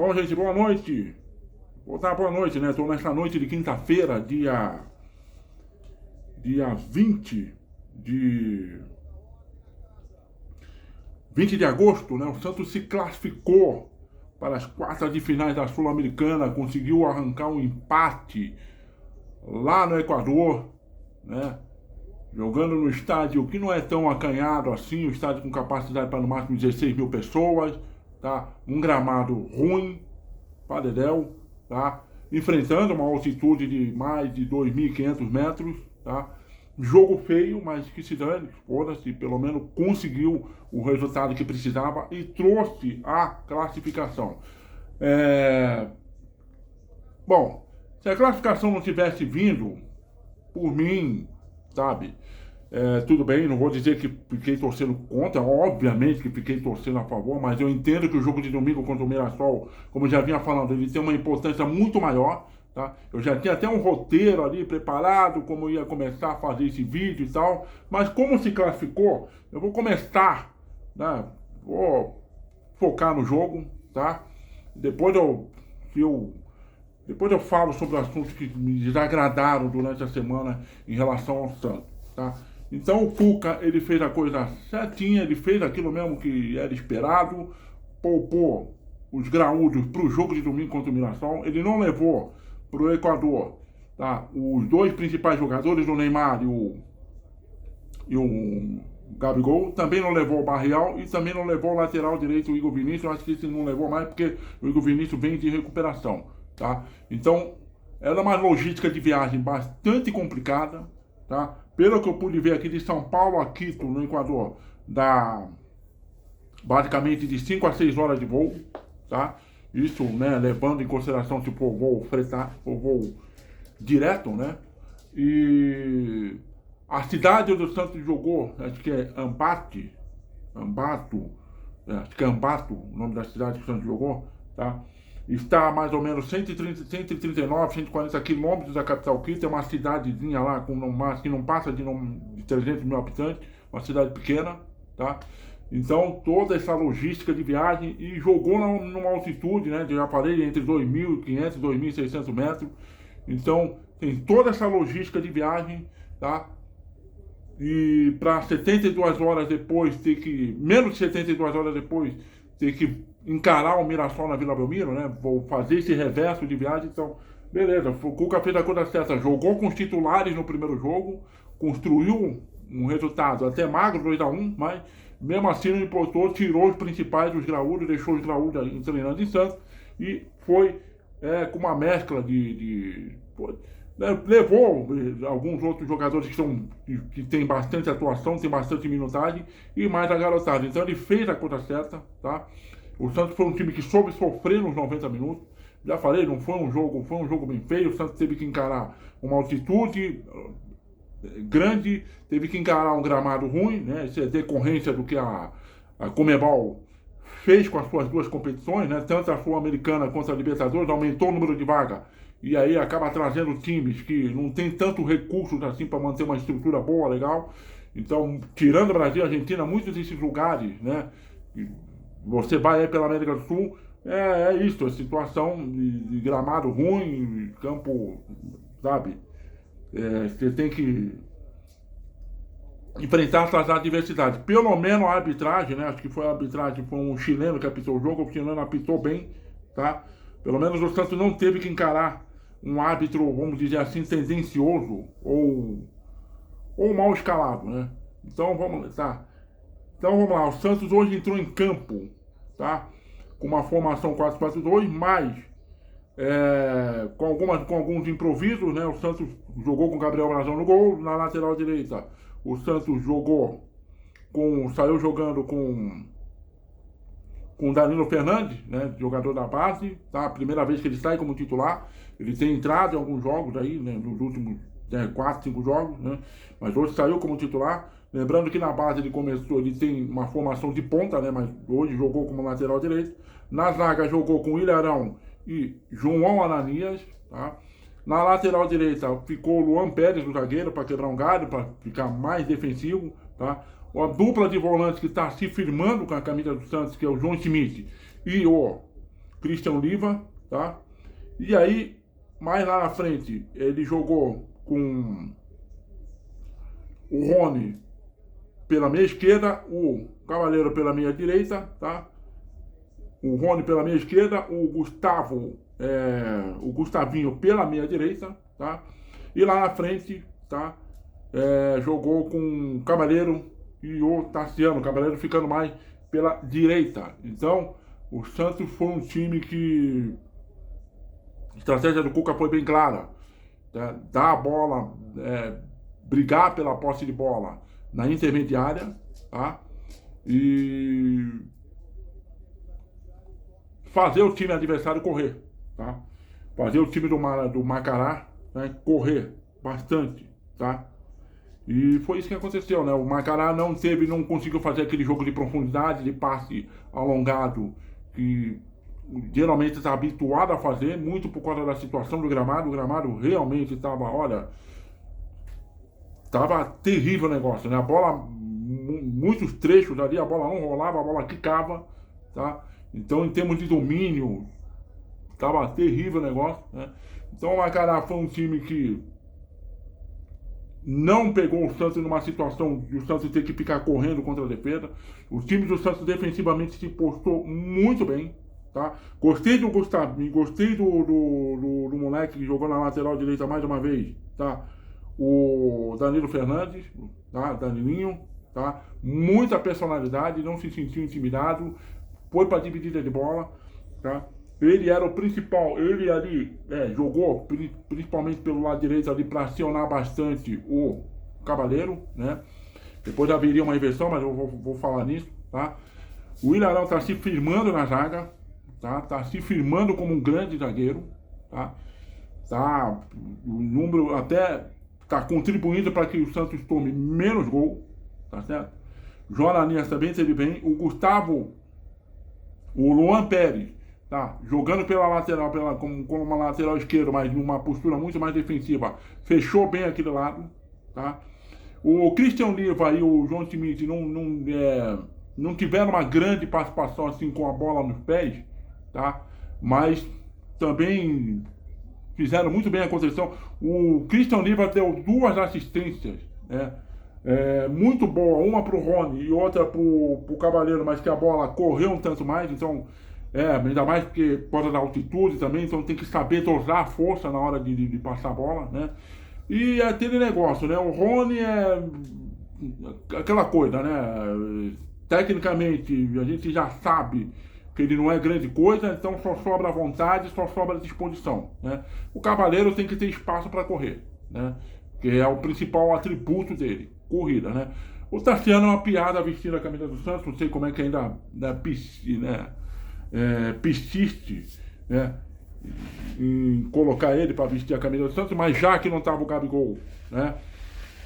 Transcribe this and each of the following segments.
Bom, gente, boa noite. Vou dar boa noite, né? Estou nessa noite de quinta-feira, dia 20 de agosto, né? O Santos se classificou para as quartas de finais da Sul-Americana, conseguiu arrancar um empate lá no Equador, né? Jogando no estádio que não é tão acanhado assim, o estádio com capacidade para no máximo 16 mil pessoas, tá? Um gramado ruim, padedel, tá? Enfrentando uma altitude de mais de 2.500 metros, tá? Jogo feio, mas que se dane, foda-se, pelo menos conseguiu o resultado que precisava e trouxe a classificação. Bom, se a classificação não tivesse vindo, por mim, sabe, tudo bem, não vou dizer que fiquei torcendo contra, obviamente que fiquei torcendo a favor, mas eu entendo que o jogo de domingo contra o Mirassol, como eu já vinha falando, ele tem uma importância muito maior, tá? Eu já tinha até um roteiro ali preparado, como eu ia começar a fazer esse vídeo e tal, mas como se classificou, eu vou começar, né? Vou focar no jogo, tá? Depois eu falo sobre assuntos que me desagradaram durante a semana em relação ao Santos, tá? Então o Cuca, ele fez a coisa certinha, ele fez aquilo mesmo que era esperado, poupou os graúdos para o jogo de domingo contra o Mirassol, ele não levou para o Equador, tá? Os dois principais jogadores, o Neymar e o Gabigol, também não levou o Barreal e também não levou o lateral direito, o Igor Vinícius. Eu acho que esse não levou mais porque o Igor Vinícius vem de recuperação, tá? Então, era uma logística de viagem bastante complicada, tá? Pelo que eu pude ver aqui de São Paulo a Quito, no Equador, dá basicamente de 5 a 6 horas de voo, tá? Isso, né, levando em consideração, tipo, o voo direto, né? E a cidade onde o Santos jogou, acho que é Ambato, acho que é Ambato, o nome da cidade que o Santos jogou, tá? Está a mais ou menos 139, 140 quilômetros da capital Quito, é uma cidadezinha lá que não passa de 300 mil habitantes, uma cidade pequena, tá? Então, toda essa logística de viagem e jogou numa altitude, né? Eu já falei, entre 2.500 e 2.600 metros. Então, tem toda essa logística de viagem, tá? E para 72 horas depois, menos de 72 horas depois, ter que encarar o Mirassol na Vila Belmiro, né? Vou fazer esse reverso de viagem. Então, beleza, o Cuca fez a coisa certa. Jogou com os titulares no primeiro jogo, construiu um resultado até magro, 2-1, mas mesmo assim não importou, tirou os principais dos graúdos, deixou os graúdos treinando em Santos e foi com uma mescla levou alguns outros jogadores que têm bastante atuação, têm bastante minutagem e mais a garotada. Então ele fez a coisa certa, tá? O Santos foi um time que soube sofrer nos 90 minutos. Já falei, não foi um jogo bem feio. O Santos teve que encarar uma altitude grande, teve que encarar um gramado ruim, né? Isso é decorrência do que a Conmebol fez com as suas duas competições, né? Tanto a Sul-Americana quanto a Libertadores, aumentou o número de vagas e aí acaba trazendo times que não tem tanto recursos assim para manter uma estrutura boa, legal. Então, tirando o Brasil e a Argentina, muitos desses lugares, né? Você vai aí pela América do Sul, é isso, a situação de gramado ruim, campo, sabe? Você tem que enfrentar essas adversidades. Pelo menos a arbitragem, né? Acho que foi um chileno que apitou o jogo, o chileno apitou bem, tá? Pelo menos o Santos não teve que encarar um árbitro, vamos dizer assim, tendencioso ou mal escalado, né? Então vamos lá, o Santos hoje entrou em campo, tá? Com uma formação 4-4-2, mas com alguns improvisos, né? O Santos jogou com o Gabriel Brazão no gol, na lateral direita. O Santos saiu jogando com o Danilo Fernandes, né? Jogador da base, tá? Primeira vez que ele sai como titular. Ele tem entrado em alguns jogos aí, né? Nos últimos 4, 5 jogos, né? Mas hoje saiu como titular. Lembrando que na base ele tem uma formação de ponta, né? Mas hoje jogou como lateral direito. Na zaga jogou com Ilharão e João Ananias, tá? Na lateral direita ficou o Luan Pérez, o zagueiro, para quebrar um galho, para ficar mais defensivo, tá? A dupla de volantes que está se firmando com a camisa do Santos, que é o João Schmidt e o Christian Oliva, tá? E aí, mais lá na frente, ele jogou com o Rony pela minha esquerda, o Cavaleiro pela minha direita, tá? O Rony pela minha esquerda, o Gustavinho pela minha direita, tá? E lá na frente, tá? Jogou com o Cavaleiro e o Tassiano, o Cavaleiro ficando mais pela direita. Então, o Santos foi um time que a estratégia do Cuca foi bem clara, tá? Dar a bola, brigar pela posse de bola na intermediária, tá? E fazer o time adversário correr, tá? Fazer o time do Macará, né, correr bastante, tá? E foi isso que aconteceu, né? O Macará não conseguiu fazer aquele jogo de profundidade, de passe alongado, que geralmente está habituado a fazer, muito por causa da situação do gramado. O gramado realmente estava, olha, estava terrível o negócio, né? A bola, muitos trechos ali, a bola não rolava, a bola quicava, tá? Então, em termos de domínio, estava terrível o negócio, né? Então, o Macará foi um time que não pegou o Santos numa situação de o Santos ter que ficar correndo contra a defesa. O time do Santos defensivamente se postou muito bem, tá? Gostei do Gustavo, gostei do moleque que jogou na lateral direita mais uma vez, tá? O Danilo Fernandes, tá? Danilinho, tá? Muita personalidade, não se sentiu intimidado, foi para dividida de bola, tá? Ele era o principal, ele ali jogou principalmente pelo lado direito ali para acionar bastante o Cavaleiro, né? Depois haveria uma inversão, mas eu vou falar nisso, tá? O Ilharão está se firmando na zaga, tá? Tá se firmando como um grande zagueiro, tá? Tá, o número até tá contribuindo para que o Santos tome menos gol, tá certo? Jonaninhas também teve bem, o Gustavo, o Luan Pérez, tá, jogando pela lateral, como uma lateral esquerda, mas numa postura muito mais defensiva, fechou bem aquele lado, tá? O Christian Oliva e o João Schmidt não tiveram uma grande participação assim com a bola nos pés, tá? Mas também fizeram muito bem a concessão. O Christian Oliva deu 2 assistências, né? Muito boa, uma pro Rony e outra pro Cavaleiro, mas que a bola correu um tanto mais, então ainda mais porque pode dar altitude também, então tem que saber dosar a força na hora de passar a bola, né? E aquele negócio, né? O Rony é aquela coisa, né? Tecnicamente a gente já sabe que ele não é grande coisa, então só sobra vontade, só sobra disposição, né? O Cavaleiro tem que ter espaço para correr, né? Que é o principal atributo dele, corrida, né? O Tassiano é uma piada vestindo a camisa do Santos, não sei como é que ainda persiste, né, em colocar ele para vestir a camisa do Santos, mas já que não estava o Gabigol, né,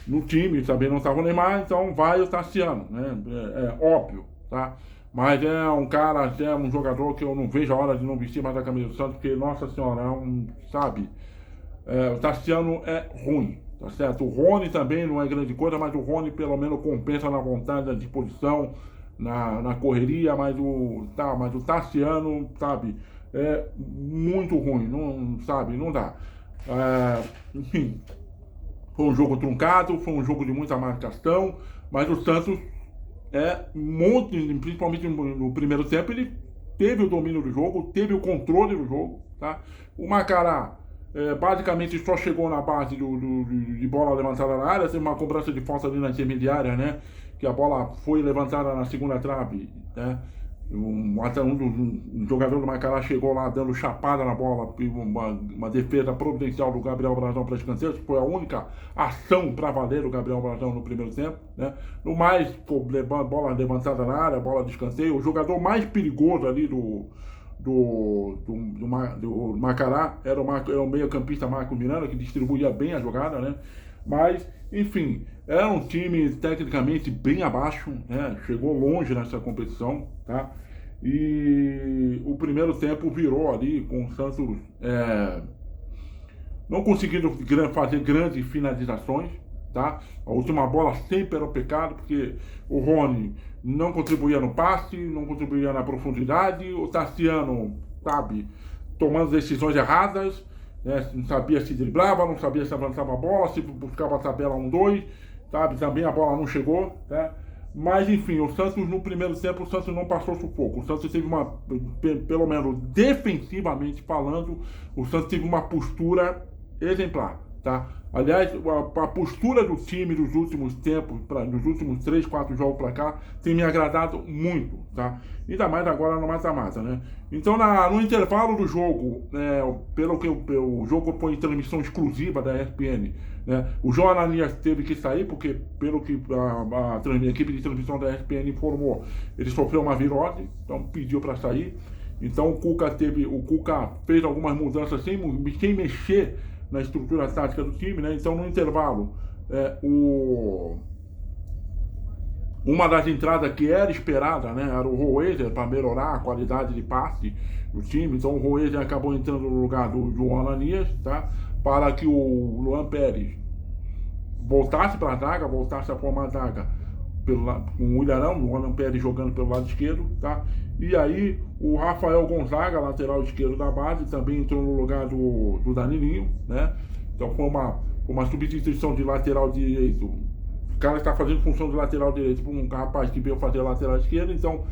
no time, também não estava o Neymar, então vai o Tassiano, né? Óbvio, tá? Mas é um cara, é um jogador que eu não vejo a hora de não vestir mais a camisa do Santos, porque, nossa senhora, sabe, o Tassiano é ruim, tá certo? O Rony também não é grande coisa, mas o Rony pelo menos compensa na vontade, na disposição, na correria, mas o Tassiano, sabe, é muito ruim, não, sabe, não dá. Enfim, foi um jogo truncado, foi um jogo de muita marcação, mas o Santos principalmente no primeiro tempo, ele teve o domínio do jogo, teve o controle do jogo, tá? O Macará basicamente só chegou na base de bola levantada na área, teve uma cobrança de falta ali na intermediária, né? Que a bola foi levantada na segunda trave, né? Um jogador do Macará chegou lá dando chapada na bola, uma defesa providencial do Gabriel Brazão para escanteio, que foi a única ação para valer do Gabriel Brazão no primeiro tempo, né? No mais, bola levantada na área, bola de escanteio. O jogador mais perigoso ali do Macará era o meio-campista Marco Miranda, que distribuía bem a jogada, né? Mas, enfim, era um time tecnicamente bem abaixo, né? Chegou longe nessa competição, tá? E o primeiro tempo virou ali com o Santos não conseguindo fazer grandes finalizações, tá? A última bola sempre era o pecado, porque o Rony não contribuía no passe, não contribuía na profundidade, o Tassiano sabe, tomando decisões erradas, né? Não sabia se driblava, não sabia se avançava a bola, se buscava a tabela 1-2, sabe? Também a bola não chegou, né? Mas enfim, o Santos no primeiro tempo, o Santos não passou sufoco. O Santos teve pelo menos defensivamente falando, o Santos teve uma postura exemplar, tá? Aliás, a postura do time dos últimos tempos, nos últimos 3, 4 jogos pra cá, tem me agradado muito, tá? Ainda mais agora no mata-mata, né? Então, no intervalo do jogo, pelo que o jogo foi em transmissão exclusiva da ESPN, né? O João Ananias teve que sair, porque pelo que a equipe de transmissão da ESPN informou, ele sofreu uma virose, então pediu para sair. Então o Cuca fez algumas mudanças sem mexer na estrutura tática do time, né? Então no intervalo, uma das entradas que era esperada, né, era o Roezer, para melhorar a qualidade de passe do time. Então o Roezer acabou entrando no lugar do João Ananias, tá? Para que o Luan Pérez voltasse para a zaga, voltasse a formar a zaga com o Ilharão, o Luan Pérez jogando pelo lado esquerdo, tá? E aí o Rafael Gonzaga, lateral esquerdo da base, também entrou no lugar do Danilinho, né? Então foi uma substituição de lateral direito. O cara está fazendo função de lateral direito para um rapaz que veio fazer lateral esquerdo. Então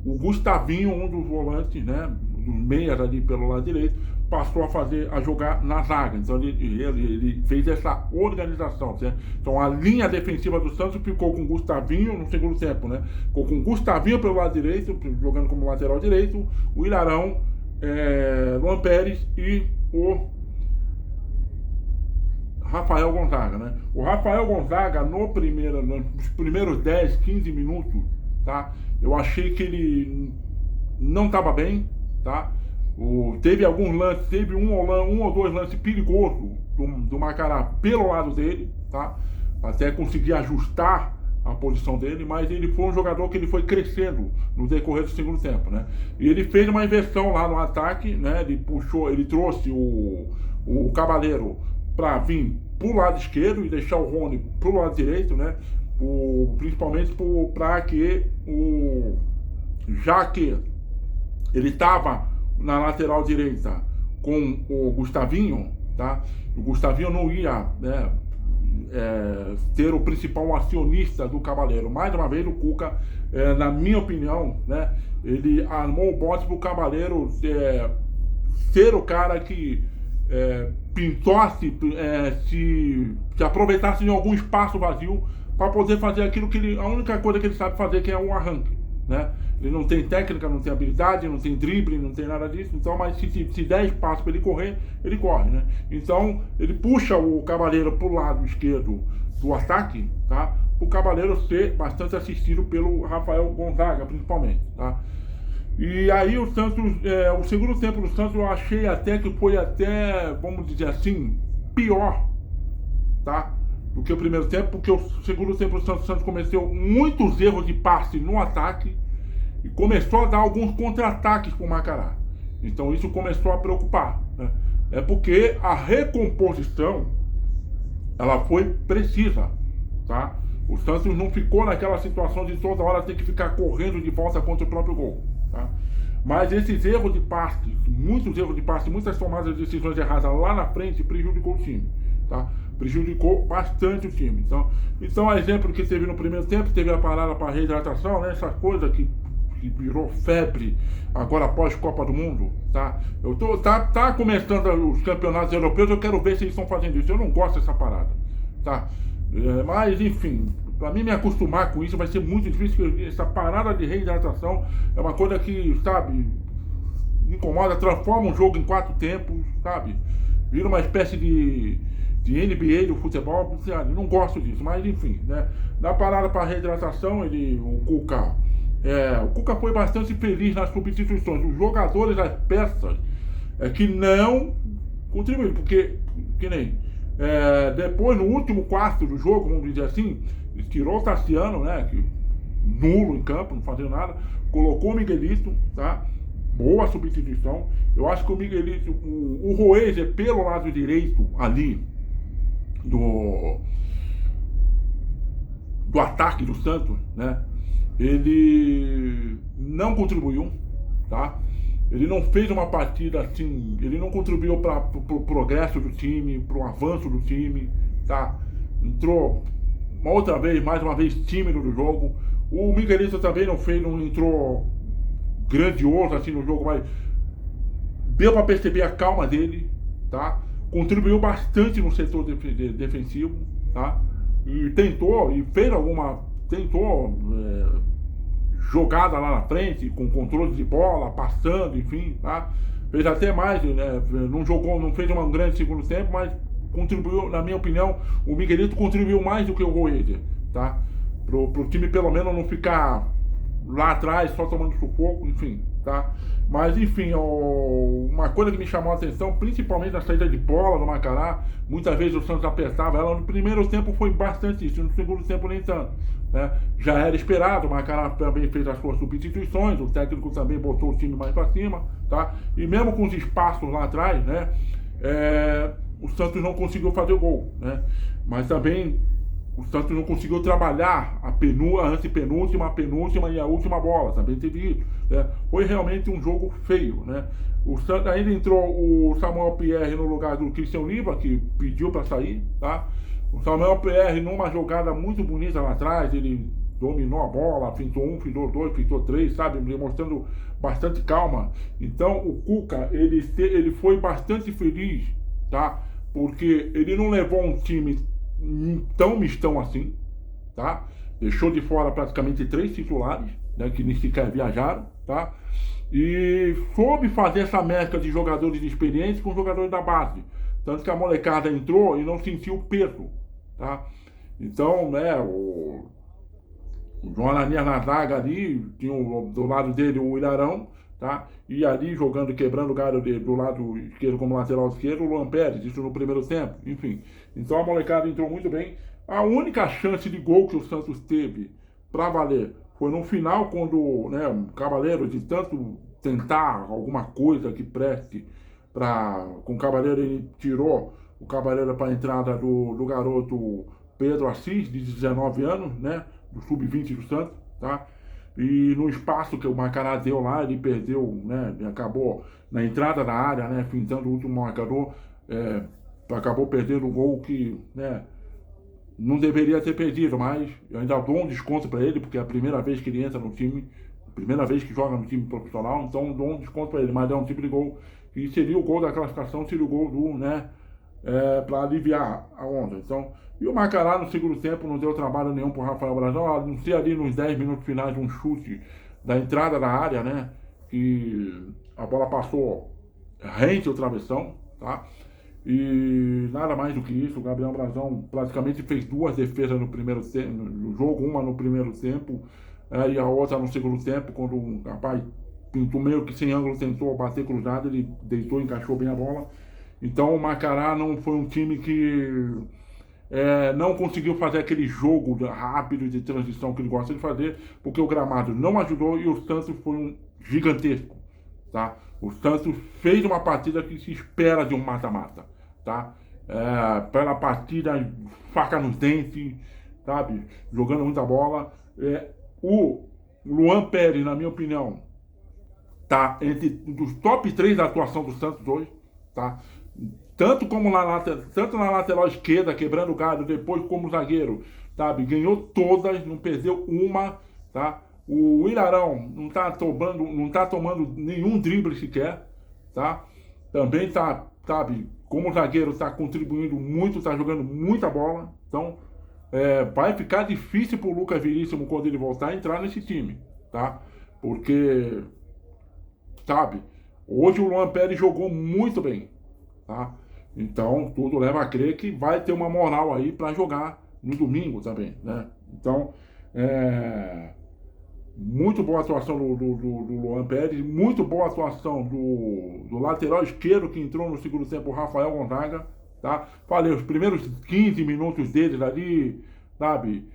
o Gustavinho, um dos volantes, né, dos meias ali pelo lado direito, passou a jogar na zaga. Então ele fez essa organização, certo? Então a linha defensiva do Santos ficou com o Gustavinho no segundo tempo, né? Ficou com o Gustavinho pelo lado direito, jogando como lateral direito, o Ilharão, Luan Pérez e o Rafael Gonzaga, né? O Rafael Gonzaga, nos primeiros 10, 15 minutos, tá? Eu achei que ele não estava bem, tá? Teve alguns lances, teve um ou dois lances perigosos do Macará pelo lado dele, tá? Até conseguir ajustar a posição dele, mas ele foi um jogador que ele foi crescendo no decorrer do segundo tempo, né? E ele fez uma inversão lá no ataque, né? Ele trouxe o Cavaleiro para vir pro lado esquerdo e deixar o Rony pro lado direito, né? Principalmente para que já que ele estava na lateral direita com o Gustavinho, tá? O Gustavinho não ia, né, ter o principal acionista do Cavaleiro. Mais uma vez o Cuca, na minha opinião, né, ele armou o bote pro Cavaleiro ser o cara que pintasse, se aproveitasse de algum espaço vazio para poder fazer aquilo a única coisa que ele sabe fazer, que é um arranque, né? Ele não tem técnica, não tem habilidade, não tem drible, não tem nada disso. Então, mas se der espaço para ele correr, ele corre, né? Então ele puxa o Cavaleiro pro lado esquerdo do ataque, tá? O Cavaleiro ser bastante assistido pelo Rafael Gonzaga, principalmente, tá? E aí o Santos, o segundo tempo do Santos, eu achei até que foi vamos dizer assim, pior, tá? Do que o primeiro tempo, porque o segundo tempo do Santos cometeu muitos erros de passe no ataque e começou a dar alguns contra-ataques com o Macará. Então isso começou a preocupar, né? É porque a recomposição, ela foi precisa, tá? O Santos não ficou naquela situação de toda hora ter que ficar correndo de volta contra o próprio gol, tá? Mas esses erros de passe, muitos erros de passe, muitas tomadas de decisões erradas lá na frente prejudicou o time, tá? Prejudicou bastante o time. Então, a exemplo que teve no primeiro tempo, teve a parada para reidratação, né? Essa coisa que virou febre agora após Copa do Mundo, tá? Tá começando os campeonatos europeus, eu quero ver se eles estão fazendo isso. Eu não gosto dessa parada, tá? Mas, enfim, para mim me acostumar com isso vai ser muito difícil, porque essa parada de reidratação é uma coisa que, sabe, me incomoda, transforma um jogo em 4 tempos, sabe? Vira uma espécie de NBA do futebol, eu não gosto disso, mas enfim, né? Na parada para reidratação, o Cuca foi bastante feliz nas substituições. Os jogadores, as peças, que não contribuíram, porque, que nem, depois no último quarto do jogo, vamos dizer assim, ele tirou o Tassiano, né, nulo em campo, não fazendo nada, colocou o Miguelito, tá? Boa substituição. Eu acho que o Miguelito, o Roezer pelo lado direito ali do ataque do Santos, né? Ele não contribuiu, tá? Ele não fez uma partida assim, ele não contribuiu para o progresso do time, para o avanço do time, tá? Entrou uma outra vez, mais uma vez, tímido no jogo. O Miguelito também não entrou grandioso assim no jogo, mas deu para perceber a calma dele, tá? Contribuiu bastante no setor defensivo, tá? E tentou jogada lá na frente, com controle de bola, passando, enfim, tá? Fez até mais, né? Não fez um grande segundo tempo, mas contribuiu, na minha opinião, o Miguelito contribuiu mais do que o Roeder, tá? Pro time pelo menos não ficar lá atrás só tomando sufoco, enfim, tá? Mas enfim, uma coisa que me chamou a atenção, principalmente na saída de bola do Macará, muitas vezes o Santos apertava ela. No primeiro tempo foi bastante isso, no segundo tempo nem tanto, né? Já era esperado, o Macará também fez as suas substituições, o técnico também botou o time mais para cima, tá? E mesmo com os espaços lá atrás, né? O Santos não conseguiu fazer gol, né? Mas também o Santos não conseguiu trabalhar a antepenúltima, a penúltima e a última bola, também teve isso, né? Foi realmente um jogo feio, né? O Santos, ainda entrou o Samuel Pierre no lugar do Christian Oliva, que pediu para sair, tá? O Samuel Pierre, numa jogada muito bonita lá atrás, ele dominou a bola, fintou um, fintou dois, fintou três, sabe? Mostrando bastante calma. Então o Cuca, ele foi bastante feliz, tá? Porque ele não levou um time tão mistão assim, tá? Deixou de fora praticamente 3 titulares, né, que nem sequer viajaram, tá? E soube fazer essa mescla de jogadores experientes com jogadores da base. Tanto que a molecada entrou e não sentiu o peso, tá? Então, né, o João Ananias na zaga ali, tinha do lado dele o Ilharão, tá? E ali jogando, quebrando o galho do lado esquerdo como lateral esquerdo, o Luan Pérez, isso no primeiro tempo, enfim. Então a molecada entrou muito bem. A única chance de gol que o Santos teve para valer foi no final, quando, né, o Cavaleiro, de tanto tentar alguma coisa que preste com o Cavaleiro, ele tirou o Cavaleiro para a entrada do garoto Pedro Assis, de 19 anos, né, do sub-20 do Santos, tá? E no espaço que o Macará deu lá, ele perdeu, né? Ele acabou na entrada da área, né? Fintando o último marcador, acabou perdendo um gol que, né? Não deveria ter perdido, mas eu ainda dou um desconto para ele, porque é a primeira vez que ele entra no time, a primeira vez que joga no time profissional, então dou um desconto para ele, mas é um tipo de gol que seria o gol da classificação, seria o gol do, né? Para aliviar a onda. Então, e o Macará no segundo tempo não deu trabalho nenhum pro Rafael Brazão, a não ser ali nos 10 minutos finais um chute da entrada da área, né? Que a bola passou rente ao travessão, tá? E nada mais do que isso, o Gabriel Brazão praticamente fez 2 defesas no primeiro tempo, no jogo, uma no primeiro tempo, e a outra no segundo tempo, quando o rapaz pintou meio que sem ângulo, tentou bater cruzado, ele deitou e encaixou bem a bola. Então o Macará não foi um time que não conseguiu fazer aquele jogo rápido de transição que ele gosta de fazer, porque o gramado não ajudou e o Santos foi um gigantesco, tá? O Santos fez uma partida que se espera de um mata-mata, tá? Pela partida, faca nos dentes, sabe? Jogando muita bola. O Luan Pérez, na minha opinião, tá entre os top 3 da atuação do Santos hoje, tá? Tanto na lateral esquerda, quebrando o galho, depois como zagueiro, sabe? Ganhou todas, não perdeu uma, tá? O Ilharão não tá tomando nenhum drible sequer, tá? Também tá, sabe? Como zagueiro tá contribuindo muito, tá jogando muita bola. Então, vai ficar difícil pro Lucas Veríssimo, quando ele voltar, entrar nesse time, tá? Porque, sabe? Hoje o Luan Pérez jogou muito bem, tá? Então, tudo leva a crer que vai ter uma moral aí para jogar no domingo também, né? Então, muito boa atuação do Luan Pérez, muito boa atuação do lateral esquerdo que entrou no segundo tempo, o Rafael Gonzaga, tá? Falei, os primeiros 15 minutos dele ali, sabe?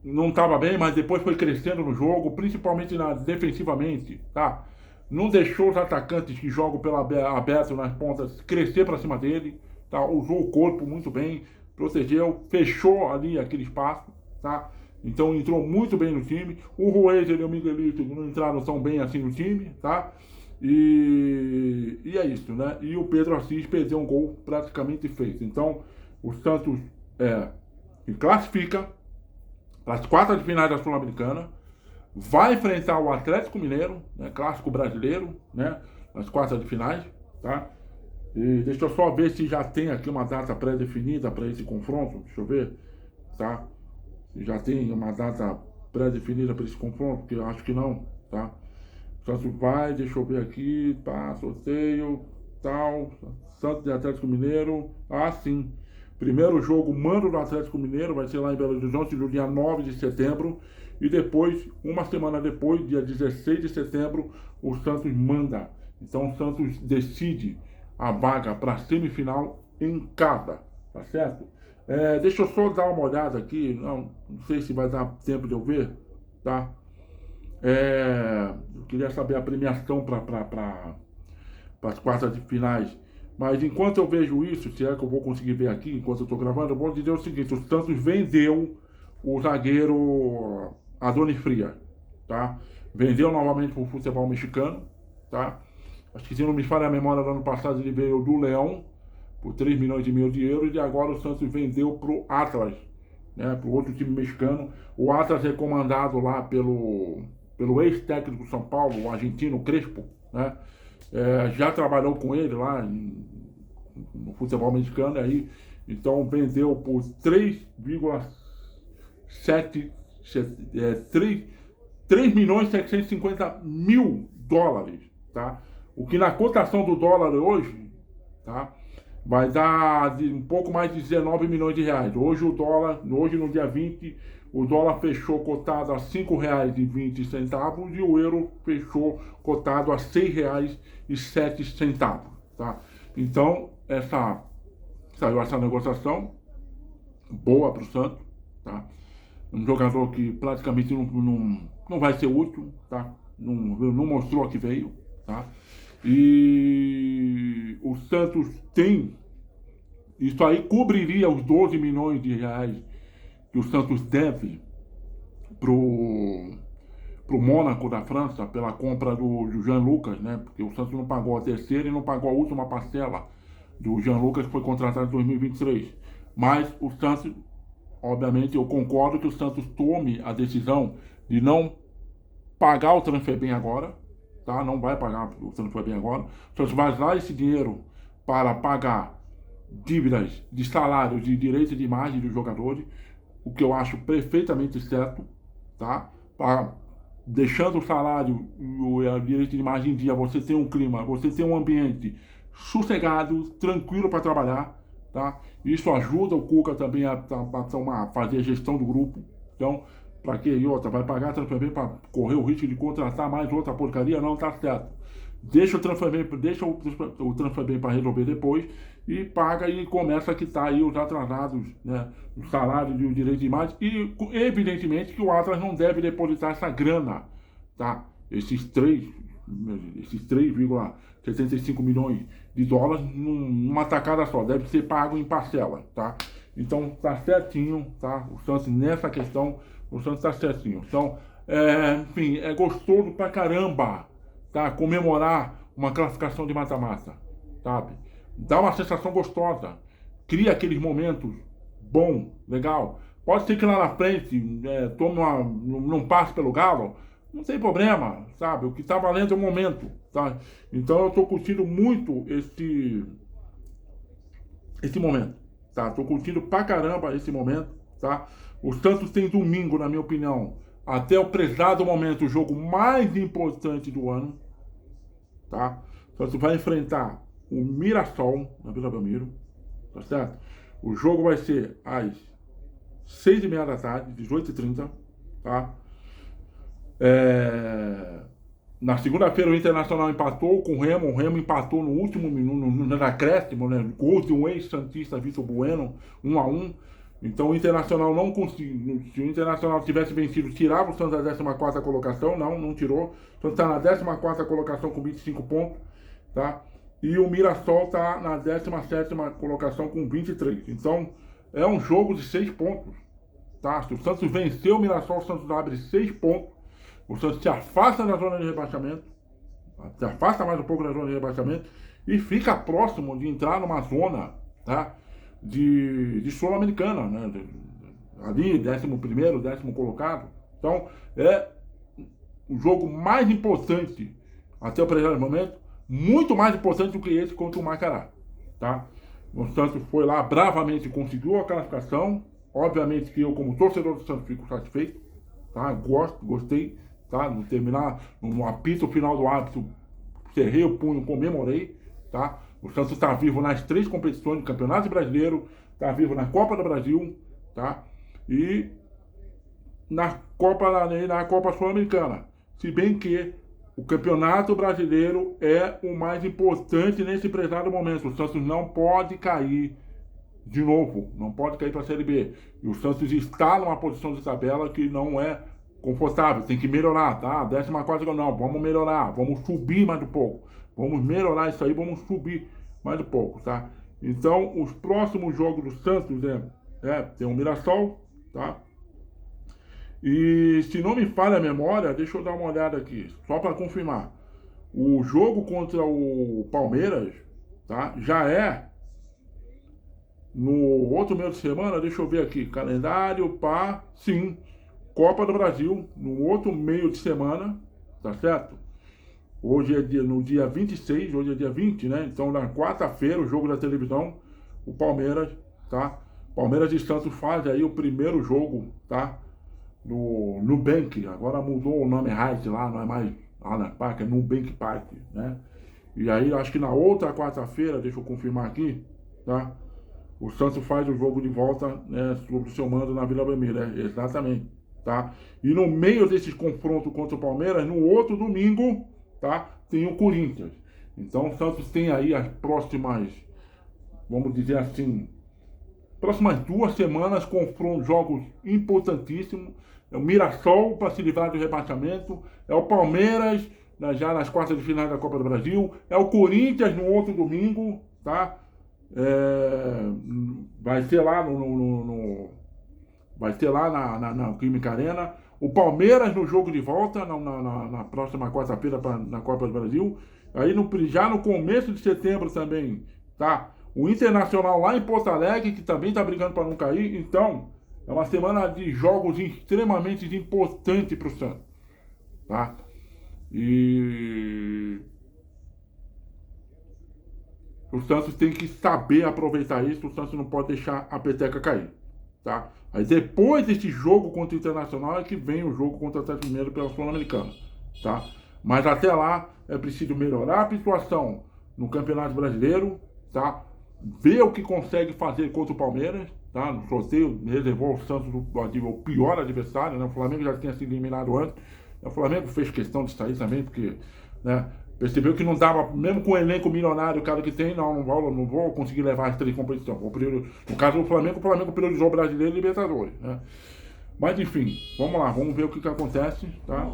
Não estava bem, mas depois foi crescendo no jogo, principalmente defensivamente, tá? Não deixou os atacantes que jogam pela aberto nas pontas crescer para cima dele, tá? Usou o corpo muito bem, protegeu, fechou ali aquele espaço, tá? Então entrou muito bem no time. O Ruezer e o Miguelito não entraram tão bem assim no time, tá? E é isso, né? E o Pedro Assis perdeu um gol praticamente feito. Então, o Santos classifica para as quartas de finais da Sul-Americana, vai enfrentar o Atlético Mineiro, né, clássico brasileiro, né, nas quartas de finais, tá? E deixa eu só ver se já tem aqui uma data pré-definida para esse confronto, deixa eu ver, tá? Se já tem uma data pré-definida para esse confronto, porque eu acho que não, tá? Santos vai, deixa eu ver aqui, tá, sorteio, tal, Santos e Atlético Mineiro, sim. Primeiro jogo, mando do Atlético Mineiro, vai ser lá em Belo Horizonte, no dia 9 de setembro. E depois, uma semana depois, dia 16 de setembro, o Santos manda. Então o Santos decide a vaga para a semifinal em casa, tá certo? Deixa eu só dar uma olhada aqui, não sei se vai dar tempo de eu ver, tá? Eu queria saber a premiação para as quartas de finais. Mas enquanto eu vejo isso, se é que eu vou conseguir ver aqui, enquanto eu estou gravando, eu vou dizer o seguinte: o Santos vendeu o zagueiro Adonis Fria, tá? Vendeu novamente para o futebol mexicano, tá? Acho que, se não me falha a memória, no ano passado ele veio do Leão por 3 milhões e meio de euros, e agora o Santos vendeu para o Atlas, né? Para o outro time mexicano. O Atlas é comandado lá pelo ex-técnico do São Paulo, o argentino Crespo, né? Já trabalhou com ele lá no futebol mexicano aí, então vendeu por 3 milhões e 750 mil dólares, tá? O que na cotação do dólar hoje, tá, vai dar um pouco mais de 19 milhões de reais. Hoje no dia 20, o dólar fechou cotado a R$ 5,20 e o euro fechou cotado a R$ 6,07, tá? Então, saiu essa negociação boa para o Santos, tá? Um jogador que praticamente não vai ser útil, tá? Não mostrou que veio, tá? E o Santos tem, isso aí cobriria os 12 milhões de reais que o Santos deve pro Mônaco da França pela compra do Jean Lucas, né? Porque o Santos não pagou a terceira e não pagou a última parcela do Jean Lucas, que foi contratado em 2023. Mas o Santos, obviamente, eu concordo que o Santos tome a decisão de não pagar o transfer bem agora, tá? Não vai pagar o transfer bem agora. O Santos vai usar esse dinheiro para pagar dívidas de salários de direito de imagem dos jogadores, o que eu acho perfeitamente certo, tá? Deixando o salário e o direito de imagem em dia, você tem um clima, você tem um ambiente sossegado, tranquilo para trabalhar, tá? Isso ajuda o Cuca também a fazer a gestão do grupo. Então, para que outra vai pagar transfer para correr o risco de contratar mais outra porcaria? Não, tá certo. Deixa o transfer para resolver depois e paga e começa a quitar aí os atrasados, né, os salários e o direito de imagem. E evidentemente que o Atlas não deve depositar essa grana, tá? Esses 3,75 milhões de dólares numa tacada só, deve ser pago em parcela, tá? Então tá certinho, tá? O Santos nessa questão, o Santos tá certinho. Então, enfim, é gostoso pra caramba, tá? Comemorar uma classificação de mata-mata, sabe? Dá uma sensação gostosa, cria aqueles momentos bom, legal. Pode ser que lá na frente não passe pelo Galo, não tem problema, sabe? O que tá valendo é o momento, tá? Então eu tô curtindo muito esse momento, tá? Tô curtindo pra caramba esse momento, tá? O Santos tem domingo, na minha opinião, até o prezado momento, o jogo mais importante do ano, tá? O Santos vai enfrentar o Mirassol, na Vila Belmiro, tá certo? O jogo vai ser às 6h30 da tarde, 18h30, tá? Na segunda-feira o Internacional empatou com o Remo empatou no último minuto, no acréscimo, né? Gol de um ex-santista, Vitor Bueno, 1-1. Então o Internacional não conseguiu. Se o Internacional tivesse vencido, tirava o Santos da 14ª colocação. Não tirou. O Santos está na 14ª colocação com 25 pontos, tá? E o Mirassol está na 17ª colocação com 23. Então é um jogo de 6 pontos, tá? Se o Santos vencer o Mirassol, o Santos abre 6 pontos. O Santos se afasta da zona de rebaixamento, se afasta mais um pouco da zona de rebaixamento e fica próximo de entrar numa zona, tá? de Sul-Americana, né? Ali, 11º, 10º colocado. Então, é o jogo mais importante até o presente momento, muito mais importante do que esse contra o Macará, tá? O Santos foi lá bravamente, conseguiu a classificação. Obviamente que eu, como torcedor do Santos, fico satisfeito, tá? Gostei, tá? No terminar, no apito final do árbitro, cerrei o punho, comemorei, tá? O Santos está vivo nas 3 competições do Campeonato Brasileiro, está vivo na Copa do Brasil, tá? E na Copa Sul-Americana. Se bem que o Campeonato Brasileiro é o mais importante nesse prezado momento. O Santos não pode cair de novo, não pode cair para a Série B. E o Santos está numa posição de tabela que não é confortável, tem que melhorar, tá? 14ª não, vamos melhorar, vamos subir mais um pouco. Vamos melhorar isso aí, vamos subir mais um pouco, tá? Então, os próximos jogos do Santos tem o Mirassol, tá? E se não me falha a memória, deixa eu dar uma olhada aqui, só para confirmar. O jogo contra o Palmeiras, tá? Já é no outro meio de semana, deixa eu ver aqui, calendário, sim, Copa do Brasil, no outro meio de semana, tá certo? Hoje é no dia 26, hoje é dia 20, né? Então, na quarta-feira, o jogo da televisão, o Palmeiras, tá? Palmeiras e Santos fazem aí o primeiro jogo, tá? No Nubank, agora mudou o nome Heights lá, não é mais Allianz Parque, é Nubank Park, né? E aí, acho que na outra quarta-feira, deixa eu confirmar aqui, tá? O Santos faz o jogo de volta, né, sob o seu mando na Vila Belmiro, exatamente, tá? E no meio desses confrontos contra o Palmeiras, no outro domingo, tá? Tem o Corinthians. Então o Santos tem aí as próximas, vamos dizer assim, próximas 2 semanas, confrontos, jogos importantíssimos. É o Mirassol para se livrar do rebaixamento, é o Palmeiras já nas quartas de final da Copa do Brasil, é o Corinthians no outro domingo, tá? Vai ser lá vai ser lá na Química Arena. O Palmeiras no jogo de volta na próxima quarta-feira na Copa do Brasil. Aí já no começo de setembro também, tá? O Internacional lá em Porto Alegre, que também tá brigando para não cair. Então, é uma semana de jogos extremamente importantes para o Santos, tá? E o Santos tem que saber aproveitar isso. O Santos não pode deixar a peteca cair, tá? Aí depois desse jogo contra o Internacional é que vem o jogo contra o Atlético Mineiro pela Sul-Americana, tá? Mas até lá é preciso melhorar a situação no Campeonato Brasileiro, tá? Ver o que consegue fazer contra o Palmeiras, tá? No sorteio reservou o Santos o pior adversário, né? O Flamengo já tinha sido eliminado antes. O Flamengo fez questão de sair também, porque, né, percebeu que não dava, mesmo com o elenco milionário, o cara que tem, não vou conseguir levar as 3 competições. No caso do Flamengo, o Flamengo priorizou o Brasileiro e Libertadores, né? Mas enfim, vamos lá, vamos ver o que acontece, tá?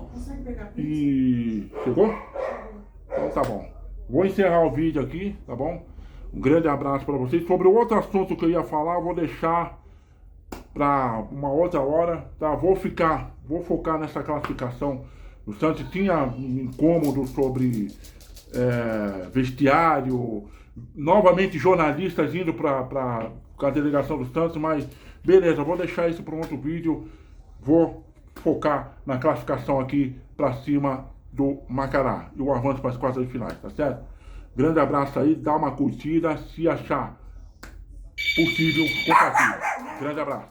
E... chegou? Então tá bom. Vou encerrar o vídeo aqui, tá bom? Um grande abraço para vocês. Sobre o outro assunto que eu ia falar, eu vou deixar para uma outra hora, tá? Vou focar nessa classificação. O Santos tinha um incômodo sobre vestiário, novamente jornalistas indo para a delegação do Santos, mas beleza, vou deixar isso para um outro vídeo. Vou focar na classificação aqui para cima do Macará e o avanço para as quartas de finais, tá certo? Grande abraço aí, dá uma curtida, se achar possível, compartilhe. Grande abraço.